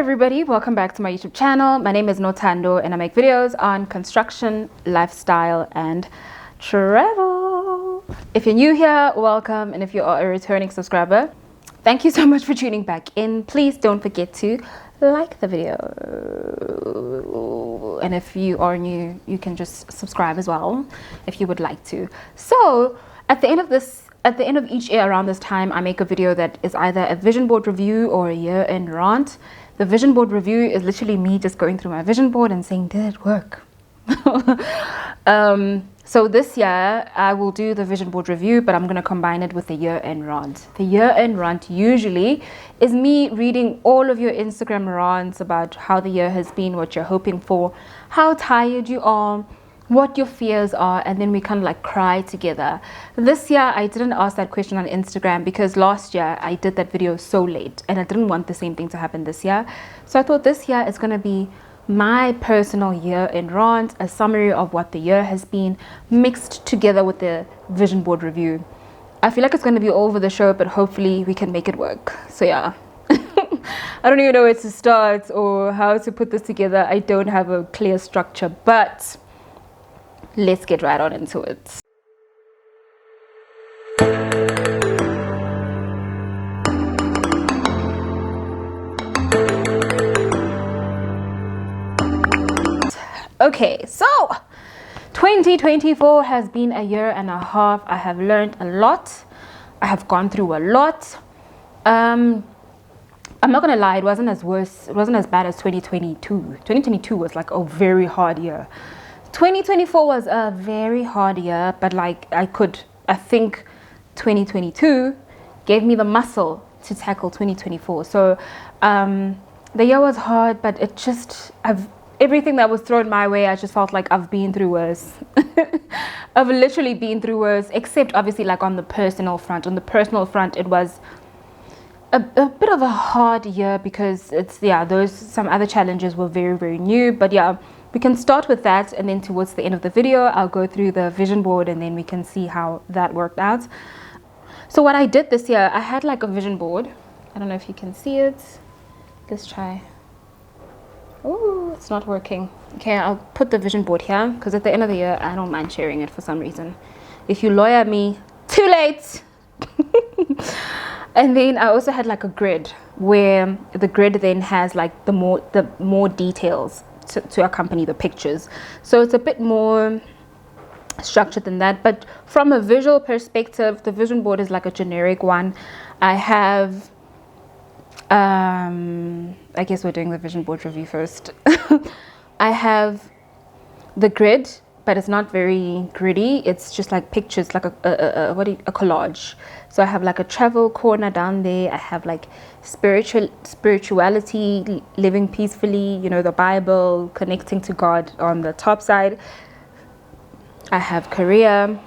everybody, welcome back to my YouTube channel. My name is Notando and I make videos on construction, lifestyle and travel. If you're new here, welcome, and if you are a returning subscriber, thank you so much for tuning back in. Please don't forget to like the video, and if you are new, you can just subscribe as well if you would like to. So at the end of each year around this time, I make a video that is either a vision board review or a year-end rant. The vision board review is literally me just going through my vision board and saying, did it work? So this year I will do the vision board review, but I'm going to combine it with the year-end rant. The year-end rant usually is me reading all of your Instagram rants about how the year has been, what you're hoping for, how tired you are, what your fears are, and then we kind of like cry together. This year I didn't ask that question on Instagram because last year I did that video so late and I didn't want the same thing to happen this year. So I thought this year is going to be my personal year-end rant, a summary of what the year has been, mixed together with the vision board review. I feel like it's going to be all over the show, but hopefully we can make it work. So yeah. I don't even know where to start or how to put this together. I don't have a clear structure, but let's get right on into it. Okay, so 2024 has been a year and a half. I have learned a lot. I have gone through a lot. I'm not gonna lie, it wasn't as bad as 2022. 2022 was like a very hard year. 2024 was a very hard year, but like I think 2022 gave me the muscle to tackle 2024. So the year was hard, but it just, everything that was thrown my way, I just felt like I've been through worse. I've literally been through worse, except obviously like on the personal front. On the personal front, it was a bit of a hard year because some other challenges were very, very new. But yeah, we can start with that, and then towards the end of the video, I'll go through the vision board and then we can see how that worked out. So what I did this year, I had like a vision board. I don't know if you can see it. Let's try. Oh, it's not working. Okay, I'll put the vision board here because at the end of the year, I don't mind sharing it for some reason. If you lawyer me, too late. And then I also had like a grid where the grid then has like the more details to accompany the pictures. So it's a bit more structured than that. But from a visual perspective, the vision board is like a generic one. I have I guess we're doing the vision board review first. I have the grid, but it's not very gritty. It's just like pictures, like a collage. So I have like a travel corner down there. I have like spirituality, living peacefully, the Bible, connecting to God on the top side. I have career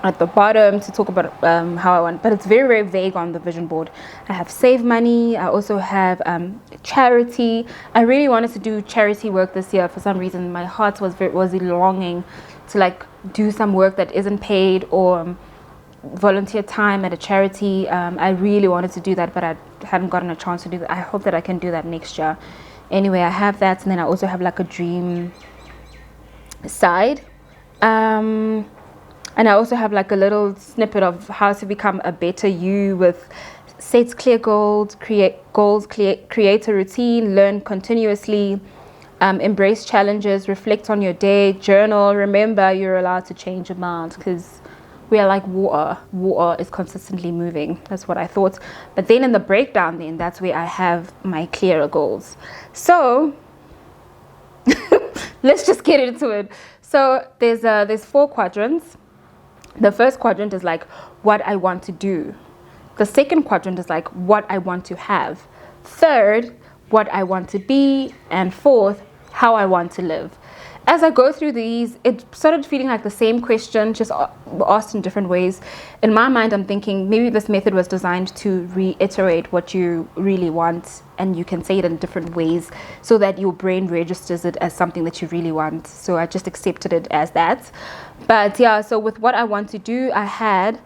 at the bottom to talk about how I want, but it's very, very vague on the vision board. I have save money. I also have charity. I really wanted to do charity work this year for some reason. My heart was longing to like do some work that isn't paid or volunteer time at a charity. I really wanted to do that, but I hadn't gotten a chance to do that. I hope that I can do that next year. Anyway, I have that, and then I also have like a dream side. And I also have like a little snippet of how to become a better you with set clear goals, create a routine, learn continuously, embrace challenges, reflect on your day, journal. Remember, you're allowed to change your mind because we are like water. Water is consistently moving. That's what I thought. But then in the breakdown, that's where I have my clearer goals. So let's just get into it. So there's 4 quadrants. The first quadrant is like what I want to do. The second quadrant is like what I want to have. Third, what I want to be. And fourth, how I want to live. As I go through these, it started feeling like the same question, just asked in different ways. In my mind, I'm thinking maybe this method was designed to reiterate what you really want, and you can say it in different ways so that your brain registers it as something that you really want. So I just accepted it as that. But yeah, so with what I want to do, I had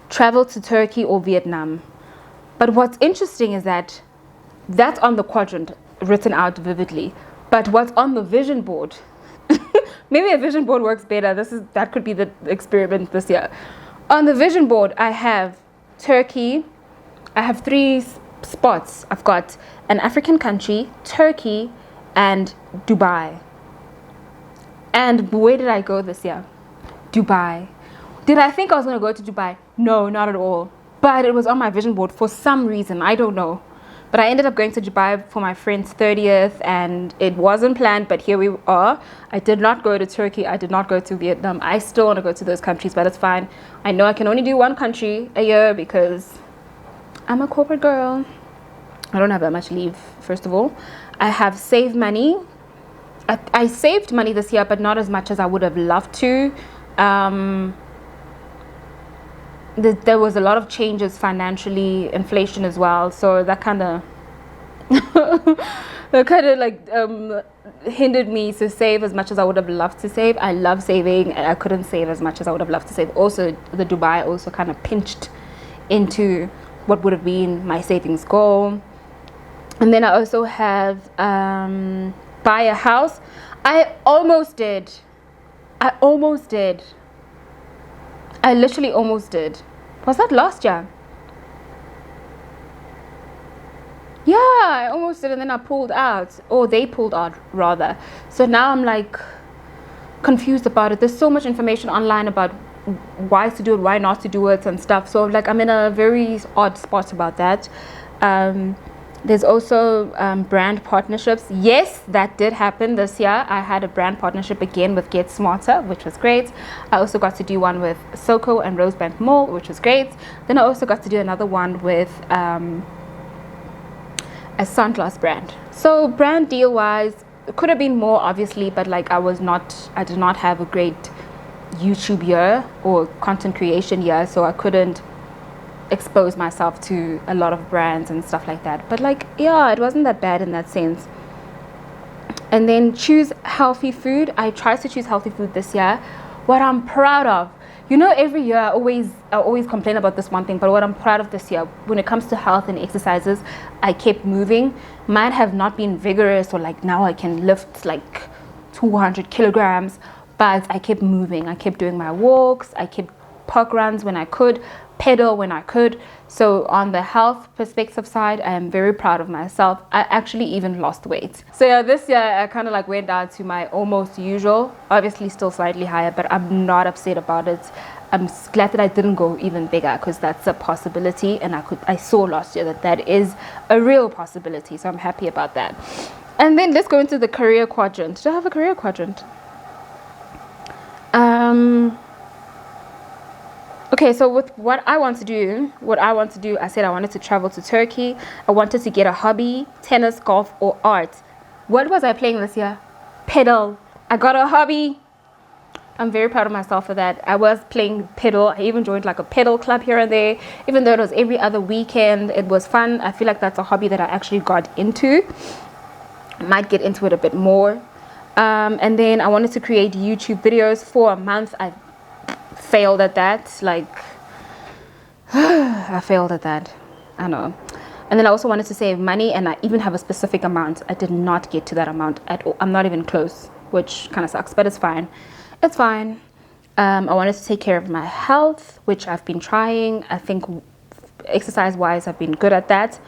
travel to Turkey or Vietnam. But what's interesting is that That's on the quadrant, written out vividly. But what's on the vision board? Maybe a vision board works better. That could be the experiment this year. On the vision board, I have Turkey. I have 3 spots. I've got an African country, Turkey, and Dubai. And where did I go this year? Dubai. Did I think I was going to go to Dubai? No, not at all. But it was on my vision board for some reason. I don't know. But I ended up going to Dubai for my friend's 30th, and it wasn't planned, but here we are. I did not go to Turkey. I did not go to Vietnam. I still want to go to those countries, but it's fine. I know I can only do one country a year because I'm a corporate girl. I don't have that much leave, first of all. I have saved money. I saved money this year, but not as much as I would have loved to. There was a lot of changes financially, inflation as well, so that kind of hindered me to save as much as I would have loved to save. I love saving, and I couldn't save as much as I would have loved to save. Also, the Dubai also kind of pinched into what would have been my savings goal. And then I also have buy a house. I almost did. I literally almost did. Was that last year? Yeah, I almost did, and then I pulled out. Or they pulled out, rather. So now I'm like confused about it. There's so much information online about why to do it, why not to do it, and stuff. So like I'm in a very odd spot about that. There's also brand partnerships. Yes, that did happen this year. I had a brand partnership again with Get Smarter, which was great. I also got to do one with Soko and Rosebank Mall, which was great. Then I also got to do another one with a sunglass brand. So brand deal wise, it could have been more obviously, but like I did not have a great YouTube year or content creation year, so I couldn't expose myself to a lot of brands and stuff like that. But like, yeah, it wasn't that bad in that sense. And then choose healthy food. I tried to choose healthy food this year. What I'm proud of, every year I always complain about this one thing, but what I'm proud of this year when it comes to health and exercises, I kept moving. Might have not been vigorous, or like now I can lift like 200 kilograms, but I kept moving. I kept doing my walks. I kept park runs when I could, pedal when I could. So on the health perspective side, I am very proud of myself. I actually even lost weight. So yeah, this year I kind of like went down to my almost usual, obviously still slightly higher, but I'm not upset about it. I'm glad that I didn't go even bigger, because that's a possibility, and I saw last year that is a real possibility. So I'm happy about that. And then let's go into the career quadrant. Did I have a career quadrant? Okay, so with what I want to do, I said I wanted to travel to Turkey. I wanted to get a hobby, tennis, golf, or art. What was I playing this year? Pedal. I got a hobby. I'm very proud of myself for that. I was playing pedal. I even joined like a pedal club here and there. Even though it was every other weekend, it was fun. I feel like that's a hobby that I actually got into. Might get into it a bit more. And then I wanted to create YouTube videos for a month. I failed at that. I failed at that. I know. And then I also wanted to save money, and I even have a specific amount. I did not get to that amount at all. I'm not even close, which kind of sucks, but it's fine. It's fine. I wanted to take care of my health, which I've been trying. I think exercise wise, I've been good at that.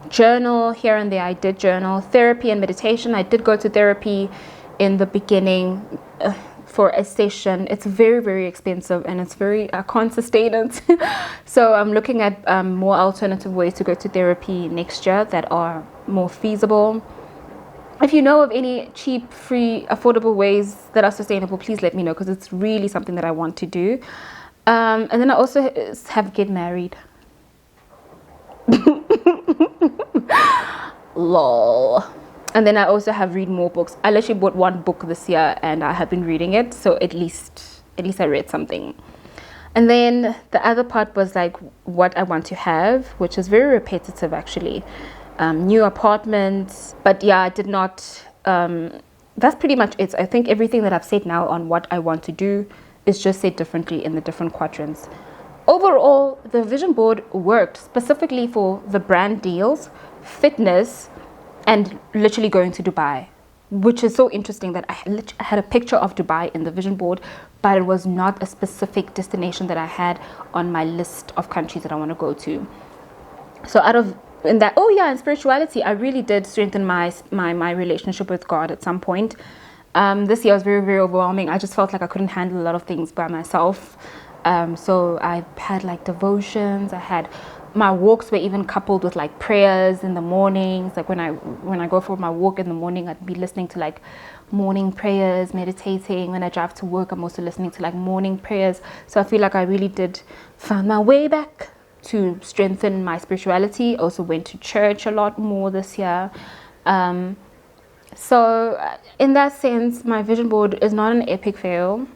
Journal here and there. I did journal. Therapy and meditation. I did go to therapy in the beginning for a session. It's very, very expensive, and it's I can't sustain it. So I'm looking at more alternative ways to go to therapy next year that are more feasible. If you know of any cheap, free, affordable ways that are sustainable, please let me know, because it's really something that I want to do. And then I also have get married. Lol. And then I also have read more books. I literally bought one book this year, and I have been reading it. So at least I read something. And then the other part was like what I want to have, which is very repetitive actually. New apartments. But yeah, I did not. That's pretty much it. I think everything that I've said now on what I want to do is just said differently in the different quadrants. Overall, the vision board worked specifically for the brand deals, fitness, and literally going to Dubai, which is so interesting that I had a picture of Dubai in the vision board, but it was not a specific destination that I had on my list of countries that I want to go to. So in spirituality, I really did strengthen my relationship with God at some point. This year was very, very overwhelming. I just felt like I couldn't handle a lot of things by myself. So I had like devotions. My walks were even coupled with like prayers in the mornings. Like when I go for my walk in the morning, I'd be listening to like morning prayers, meditating. When I drive to work, I'm also listening to like morning prayers. So I feel like I really did find my way back to strengthen my spirituality. Also went to church a lot more this year. So in that sense, my vision board is not an epic fail.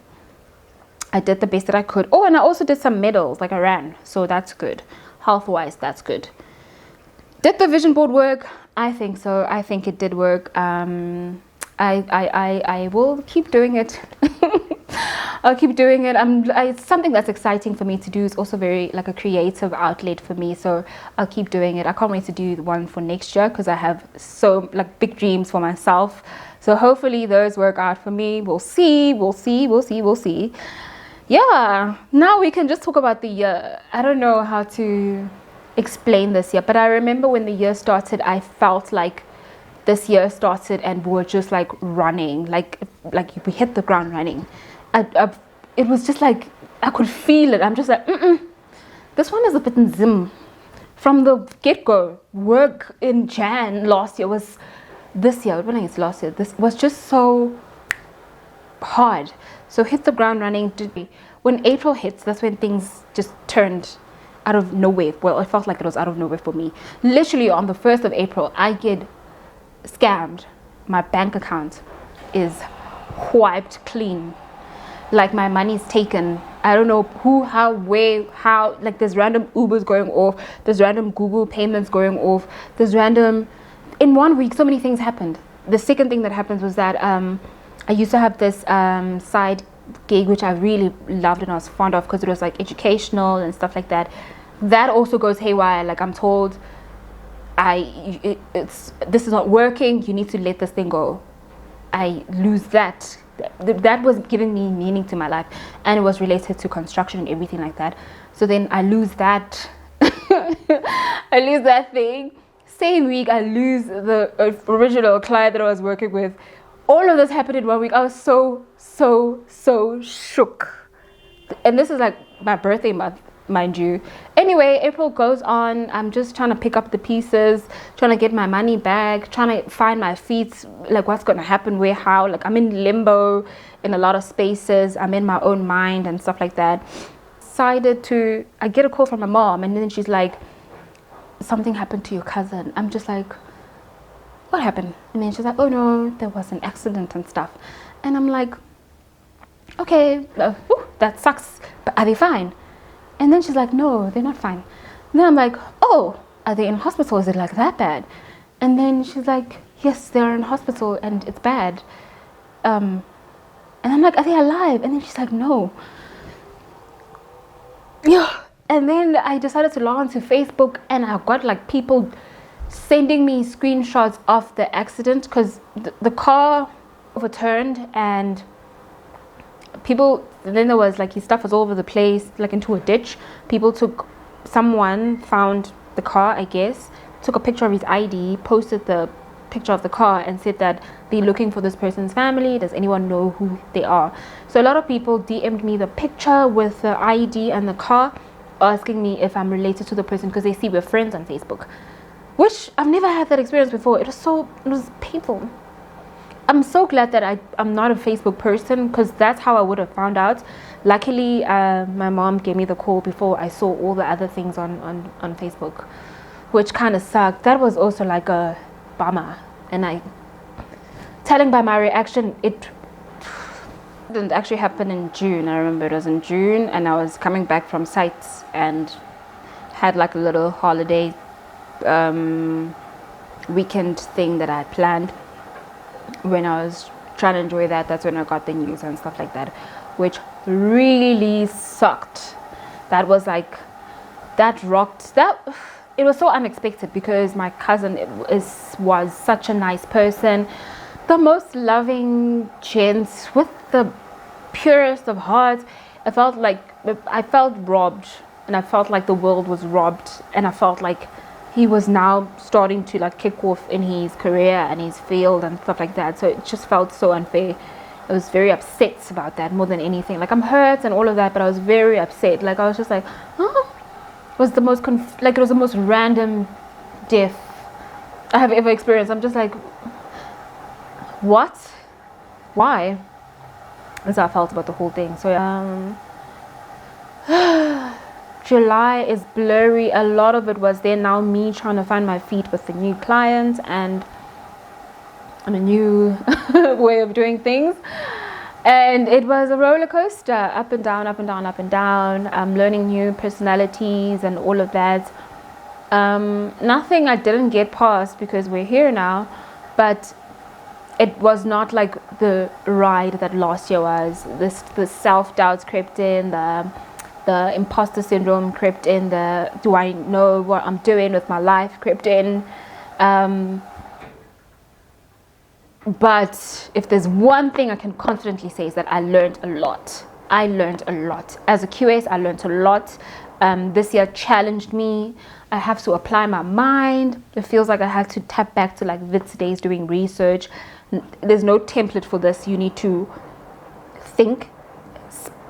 I did the best that I could. Oh, and I also did some medals, like I ran. So that's good. Health-wise, that's good. Did the vision board work? I think so. I think it did work. I will keep doing it. I'll keep doing it. It's something that's exciting for me to do. It's also very like a creative outlet for me. So I'll keep doing it. I can't wait to do one for next year because I have so like big dreams for myself. So hopefully those work out for me. We'll see. Yeah, now we can just talk about the year. I don't know how to explain this year, but I remember when the year started, I felt like this year started and we were just like running, like we hit the ground running. It was just like, I could feel it. I'm just like, this one is a bit zim. From the get-go, work in Jan last year was this year. When I guess last year, this was just so hard. So hit the ground running. When April hits, that's when things just turned out of nowhere. Well, it felt like it was out of nowhere for me. Literally on the 1st of April, I get scammed. My bank account is wiped clean. Like my money's taken. I don't know who, how, where, how. Like there's random Ubers going off. There's random Google payments going off. There's random. In 1 week, so many things happened. The second thing that happened was that I used to have this side gig which I really loved and I was fond of because it was like educational and stuff like that. That also goes haywire. Like I'm told, this is not working. You need to let this thing go. I lose that. That was giving me meaning to my life, and it was related to construction and everything like that. So then I lose that. I lose that thing. Same week, I lose the original client that I was working with. All of this happened in 1 week. I was so shook. And this is like my birthday month, mind you. Anyway, April goes on. I'm just trying to pick up the pieces, trying to get my money back, trying to find my feet, like what's going to happen, where, how. Like I'm in limbo in a lot of spaces. I'm in my own mind and stuff like that. I get a call from my mom, and then she's like, something happened to your cousin. I'm just like, what happened? And then she's like, oh no, there was an accident and stuff. And I'm like, okay, that sucks, but are they fine? And then she's like, no, they're not fine. And then I'm like, oh, are they in hospital? Is it like that bad? And then she's like, yes, they're in hospital and it's bad. And I'm like, are they alive? And then she's like, no. Yeah. And then I decided to log on to Facebook, and I got like people sending me screenshots of the accident because the car overturned and then there was like his stuff was all over the place, like into a ditch. Someone found the car, I guess, took a picture of his ID, posted the picture of the car and said that they're looking for this person's family. Does anyone know who they are? So a lot of people DM'd me the picture with the ID and the car, asking me if I'm related to the person because they see we're friends on Facebook. Which I've never had that experience before. It was painful. I'm so glad that I'm not a Facebook person because that's how I would have found out. Luckily, my mom gave me the call before I saw all the other things on Facebook, which kind of sucked. That was also like a bummer. And telling by my reaction, it didn't actually happen in June. I remember it was in June and I was coming back from sites and had like a little holiday weekend thing that I had planned. When I was trying to enjoy that's when I got the news and stuff like that, which really sucked. That was like, that rocked, it was so unexpected because my cousin was such a nice person, the most loving gent with the purest of hearts. I felt robbed, and I felt like the world was robbed, and I felt like he was now starting to like kick off in his career and his field and stuff like that. So it just felt so unfair. I was very upset about that more than anything. Like, I'm hurt and all of that, but I was very upset. Like, I was just like, oh. It was the most it was the most random death I have ever experienced. I'm just like, what? Why? That's how I felt about the whole thing. So July is blurry. A lot of it was then now me trying to find my feet with the new clients and a new way of doing things. And it was a roller coaster, up and down, up and down, up and down. Learning new personalities and all of that. Nothing I didn't get past because we're here now, but it was not like the ride that last year was. The self-doubts crept in, the imposter syndrome crept in, the do I know what I'm doing with my life crept in. But if there's one thing I can confidently say is that I learned a lot. As a QS, I learned a lot. This year challenged me. I have to apply my mind. It feels like I had to tap back to like Vit's days doing research. There's no template for this. You need to think,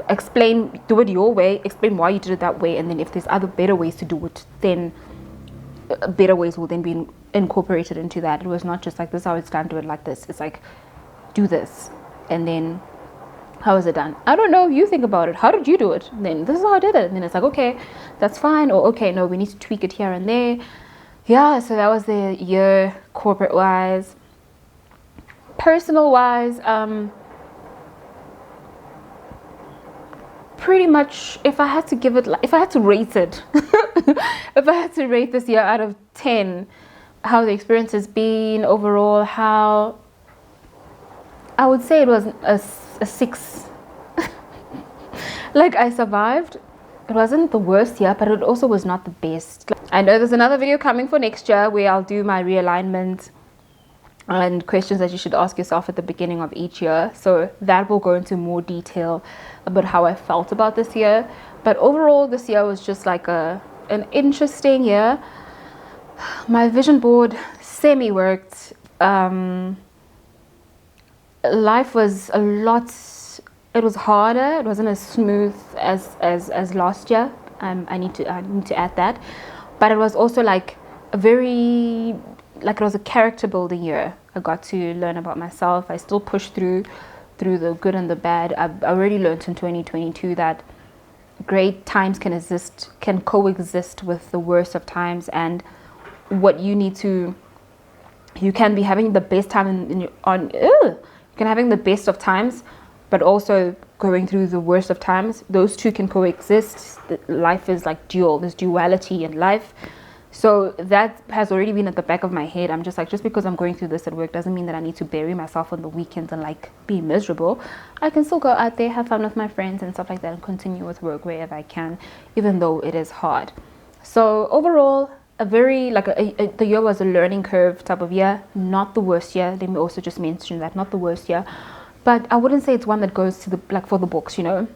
explain, do it your way, explain why you did it that way, and then if there's other better ways to do it, then better ways will then be incorporated into that. It was not just like, this is how it's done, do it like this. It's like, do this, and then how is it done? I don't know, you think about it. How did you do it? And then this is how I did it. And then it's like, okay, that's fine. Or okay, no, we need to tweak it here and there. Yeah, so that was the year, corporate wise. Personal wise, pretty much, if I had to give it, if I had to rate it, if I had to rate this year out of 10, how the experience has been overall, how I would say it was a 6. Like, I survived. It wasn't the worst year, but it also was not the best. I know there's another video coming for next year where I'll do my realignment and questions that you should ask yourself at the beginning of each year. So that will go into more detail about how I felt about this year. But overall, this year was just like an interesting year. My vision board semi-worked. Life was a lot, it was harder. It wasn't as smooth as last year. I need to add that. But it was also like a very, like, it was a character building year. I got to learn about myself. I still pushed through the good and the bad. I already learned in 2022 that great times can coexist with the worst of times, and what you need to, you can be having the best time you can having the best of times, but also going through the worst of times. Those two can coexist. Life is like dual. There's duality in life. So that has already been at the back of my head. I'm just like, just because I'm going through this at work doesn't mean that I need to bury myself on the weekends and like be miserable. I can still go out there, have fun with my friends and stuff like that, and continue with work wherever I can, even though it is hard. So overall, a very, like, the year was a learning curve type of year. Not the worst year. Let me also just mention that, not the worst year. But I wouldn't say it's one that goes to the, like, for the books, you know.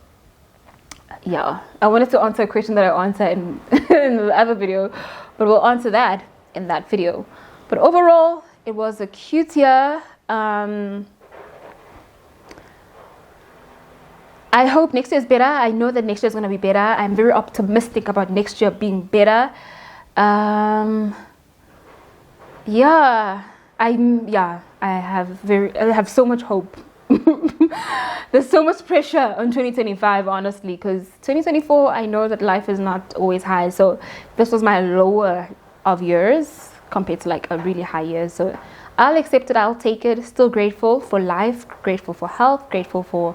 Yeah, I wanted to answer a question that I answered in, in the other video, but we'll answer that in that video. But overall, it was a cute year. I hope next year is better. I know that next year is going to be better. I'm very optimistic about next year being better. Yeah, I have so much hope. There's so much pressure on 2025, honestly, because 2024, I know that life is not always high. So this was my lower of years compared to like a really high year. So I'll accept it. I'll take it. Still grateful for life, grateful for health, grateful for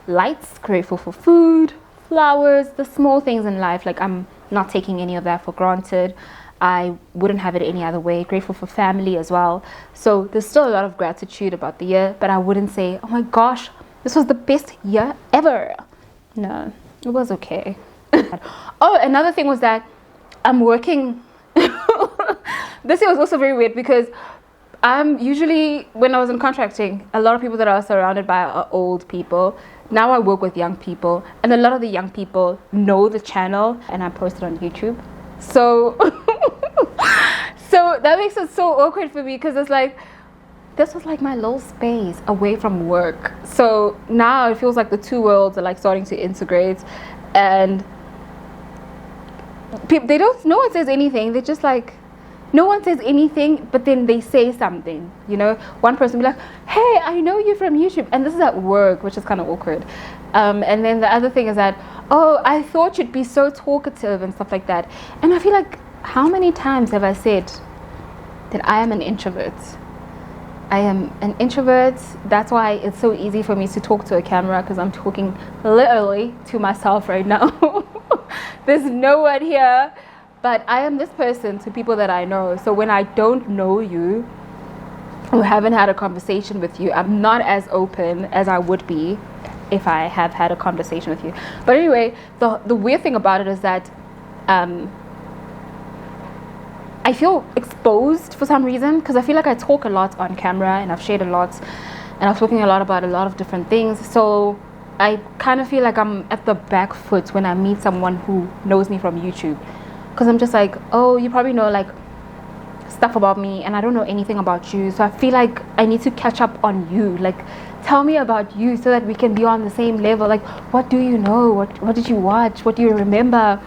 lights, grateful for food, flowers, the small things in life. Like, I'm not taking any of that for granted. I wouldn't have it any other way. Grateful for family as well. So there's still a lot of gratitude about the year, but I wouldn't say, oh my gosh, this was the best year ever. No, it was okay. Oh, another thing was that I'm working This year was also very weird because I'm usually, when I was in contracting, a lot of people that I was surrounded by are old people. Now I work with young people, and a lot of the young people know the channel, and I post it on YouTube. So, so that makes it so awkward for me because it's like, this was like my little space away from work. So now it feels like the two worlds are like starting to integrate, and people, no one says anything. They're just like, no one says anything, but then they say something, you know. One person will be like, hey, I know you from YouTube, and this is at work, which is kind of awkward. And then the other thing is that, oh, I thought you'd be so talkative and stuff like that. And I feel like, how many times have I said that I am an introvert? I am an introvert. That's why it's so easy for me to talk to a camera, because I'm talking literally to myself right now. There's no one here. But I am this person to people that I know. So when I don't know you, or haven't had a conversation with you, I'm not as open as I would be if I have had a conversation with you. But anyway, the weird thing about it is that I feel exposed for some reason, because I feel like I talk a lot on camera, and I've shared a lot, and I'm talking a lot about a lot of different things. So I kind of feel like I'm at the back foot when I meet someone who knows me from YouTube. Because I'm just like, oh, you probably know like stuff about me, and I don't know anything about you. So I feel like I need to catch up on you. Like, tell me about you so that we can be on the same level. Like, what do you know? What did you watch? What do you remember?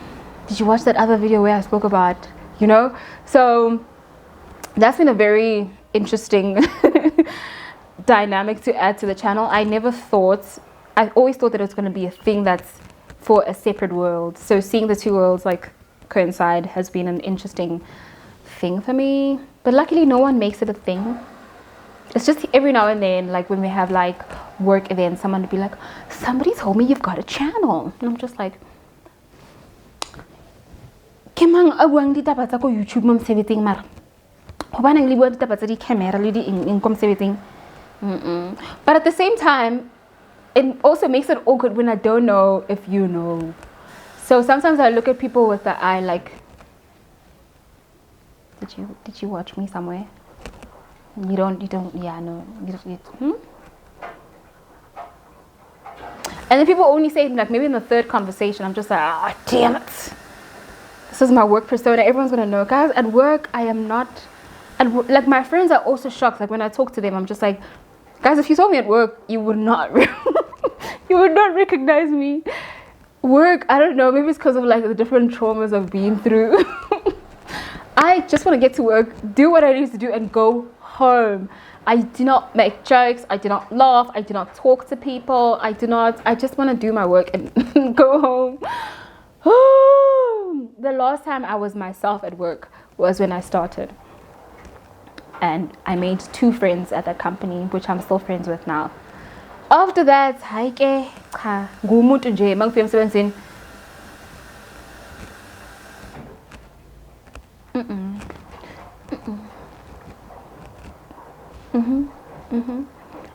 Did you watch that other video where I spoke about, you know? So that's been a very interesting dynamic to add to the channel. I always thought that it was going to be a thing that's for a separate world. So seeing the two worlds like coincide has been an interesting thing for me, but luckily no one makes it a thing. It's just every now and then, like when we have like work events, someone would be like, somebody told me you've got a channel, and I'm just like, kemang awang ditaba tsa ko YouTube mo mosebetsing mara hobane le bua ditaba tsa di camera le di eng ko mosebetsing. But at the same time, it also makes it awkward when I don't know if you know. So sometimes I look at people with the eye like, did you watch me somewhere? You don't, yeah, no. And then people only say, like, maybe in the third conversation, I'm just like, oh, damn it. This is my work persona. Everyone's going to know. Guys, at work, I am not, like, my friends are also shocked. Like, when I talk to them, I'm just like, guys, if you saw me at work, you would not, you would not recognize me. Work, I don't know, maybe it's because of like the different traumas I've been through. I just want to get to work, do what I need to do, and go home. I do not make jokes, I do not laugh, I do not talk to people, I just want to do my work and go home. The last time I was myself at work was when I started. And I made 2 friends at that company, which I'm still friends with now. After that, ngumuntu nje mangifika emsebenzini.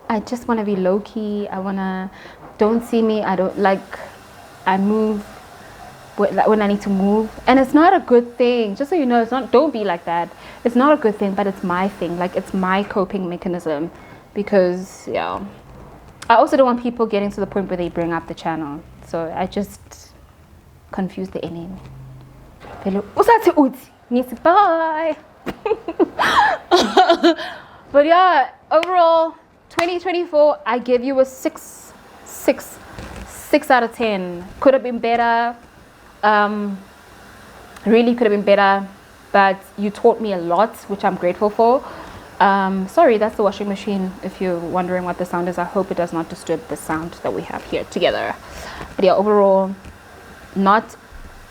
I just want to be low key. Don't see me. I move when I need to move, and it's not a good thing. Just so you know, don't be like that. It's not a good thing, but it's my thing. Like, it's my coping mechanism, because yeah. I also don't want people getting to the point where they bring up the channel. So I just confuse the enemy. Bye. But yeah, overall, 2024, I give you a 6 out of 10. Could have been better. Really could have been better. But you taught me a lot, which I'm grateful for. Sorry, that's the washing machine. If you're wondering what the sound is, I hope it does not disturb the sound that we have here together. But yeah, overall, not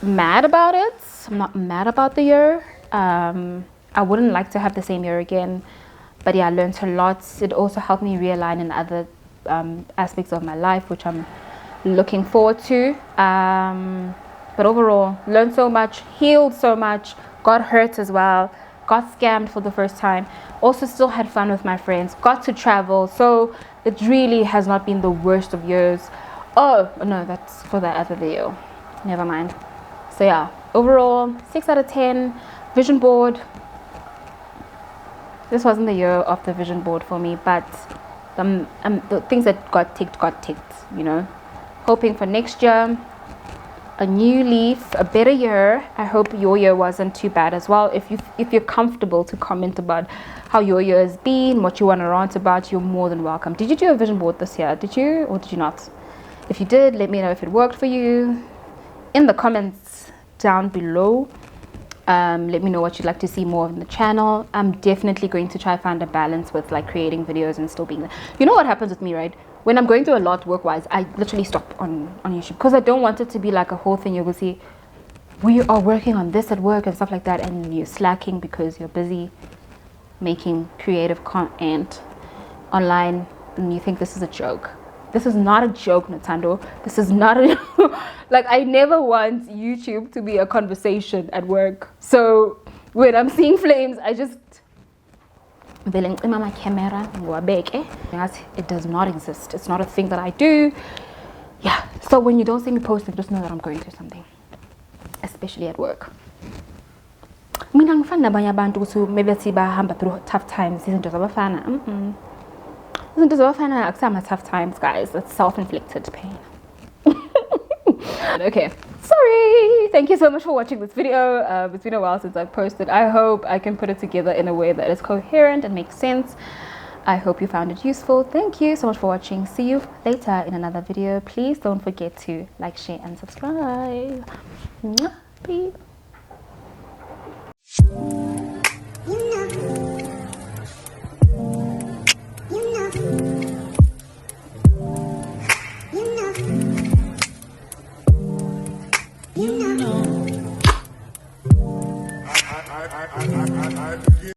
mad about it. I'm not mad about the year. I wouldn't like to have the same year again. But yeah, I learned a lot. It also helped me realign in other aspects of my life, which I'm looking forward to. But overall, learned so much, healed so much, got hurt as well. Got scammed for the first time. Also still had fun with my friends. Got to travel. So it really has not been the worst of years. Oh, no, that's for that other video. Never mind. So yeah, overall, 6 out of 10. Vision board. This wasn't the year of the vision board for me, but the things that got ticked, you know. Hoping for next year, a new leaf, a better year. I hope your year wasn't too bad as well. If you're comfortable to comment about how your year has been, what you want to rant about, you're more than welcome. Did you do a vision board this year? Did you or did you not? If you did, let me know if it worked for you in the comments down below. Let me know what you'd like to see more of in the channel. I'm definitely going to try find a balance with like creating videos and still being there. You know what happens with me, right? When I'm going through a lot work-wise, I literally stop on YouTube because I don't want it to be like a whole thing. You will see we are working on this at work and stuff like that, and you're slacking because you're busy making creative content online and you think this is a joke. This is not a joke, Natando. This is not a like, I never want YouTube to be a conversation at work. So when I'm seeing flames, I just my camera. It does not exist. It's not a thing that I do. Yeah. So when you don't see me posting, just know that I'm going through something, especially at work. Mina ngifana nabanye abantu ukuthi maybe athi bahamba through tough times, izinto zabafana. Izinto zabafana akusama tough times, guys. It's self-inflicted pain. Okay, sorry. Thank you so much for watching this video. It's been a while since I've posted. I hope I can put it together in a way that is coherent and makes sense. I hope you found it useful. Thank you so much for watching. See you later in another video. Please don't forget to like, share and subscribe. Bye.